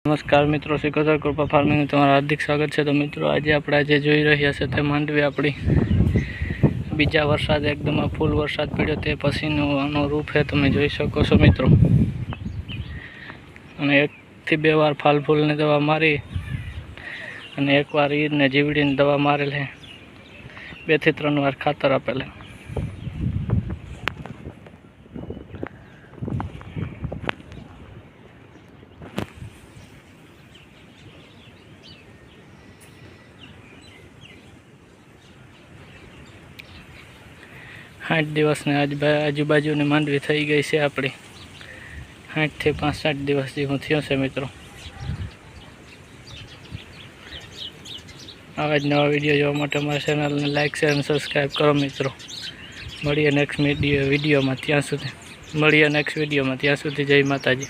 નમસ્કાર મિત્રો, સિકોતર કૃપા ફાર્મિંગ તમારું હાર્દિક સ્વાગત છે। તો મિત્રો આજે આપણે જોઈ રહ્યા છે તે માંડવી આપણી બીજા વરસાદ એકદમ ફૂલ વરસાદ પડ્યો તે પછીનો આનો રૂપ છે, તમે જોઈ શકો છો મિત્રો। અને 1 થી 2 વાર ફાલ ફૂલની દવા મારી અને 1 વાર ઈરને જીવડીની દવા મારેલ છે, 2 થી 3 વાર ખાતર આપેલ છે। आठ दिवस ने आजूबाजू ने मांडवी थी गई है अपनी 8 થી 5-8 दिवस जेवुं थयुं छे मित्रों। आवा ज नवा विडियो जोवा माटे अमारा चेनल ने लाइक शेर और सब्सक्राइब करो मित्रों। मळीए नेक्स्ट विडियो में, त्यां सुधी जय माताजी।